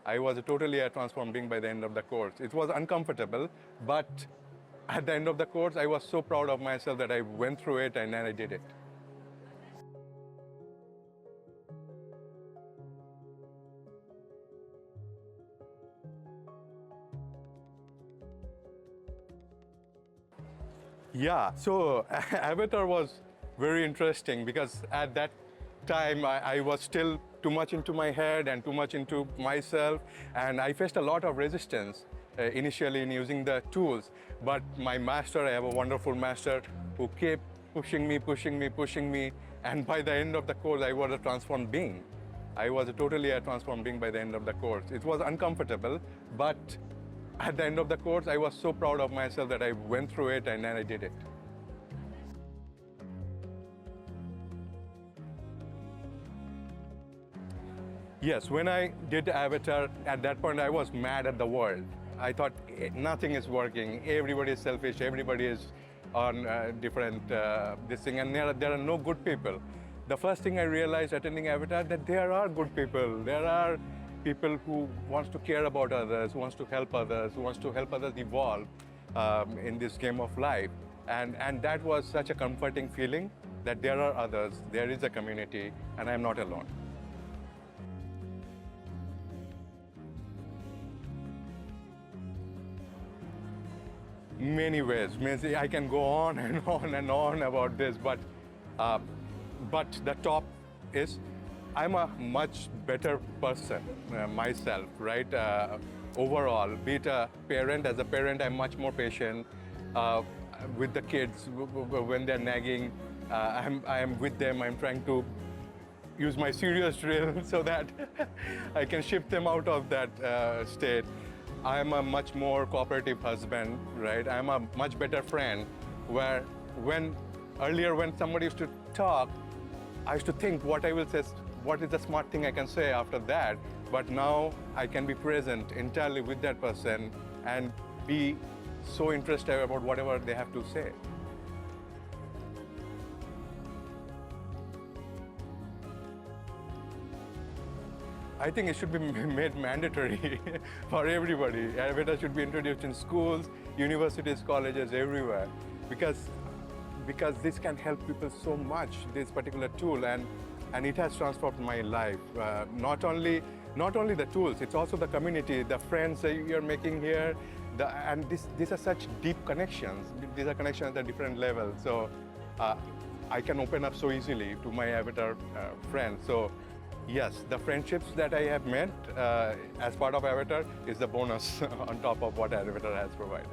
I was totally a transformed being by the end of the course. It was uncomfortable, but at the end of the course, I was so proud of myself that I went through it and then I did it. Yeah, so Avatar was very interesting because at that time I was still too much into my head and too much into myself, and I faced a lot of resistance initially in using the tools. But my master, I have a wonderful master who kept pushing me, pushing me, pushing me, and by the end of the course, I was a transformed being. I was totally a transformed being by the end of the course. It was uncomfortable, but at the end of the course, I was so proud of myself that I went through it and then I did it. Yes, when I did Avatar, at that point I was mad at the world. I thought nothing is working, everybody is selfish, everybody is on different this thing, and there are no good people. The first thing I realized attending Avatar that there are good people. There are people who wants to care about others, who wants to help others, who wants to help others evolve in this game of life. And that was such a comforting feeling that there are others, there is a community, and I'm not alone. Many ways. Means I can go on and on and on about this, uh, but the top is I'm a much better person myself, right? Overall, be it a parent. As a parent, I'm much more patient with the kids when they're nagging. I'm with them. I'm trying to use my serious drill so that I can shift them out of that state. I'm a much more cooperative husband, right? I'm a much better friend where when earlier when somebody used to talk, I used to think what I will say, what is the smart thing I can say after that. But now I can be present entirely with that person and be so interested about whatever they have to say. I think it should be made mandatory for everybody. Avatar should be introduced in schools, universities, colleges, everywhere, because this can help people so much. This particular tool, and it has transformed my life. Not only the tools, it's also the community, the friends that you're making here, and these are such deep connections. These are connections at a different level. So I can open up so easily to my Avatar friends. So. Yes, the friendships that I have met as part of Avatar is the bonus on top of what Avatar has provided.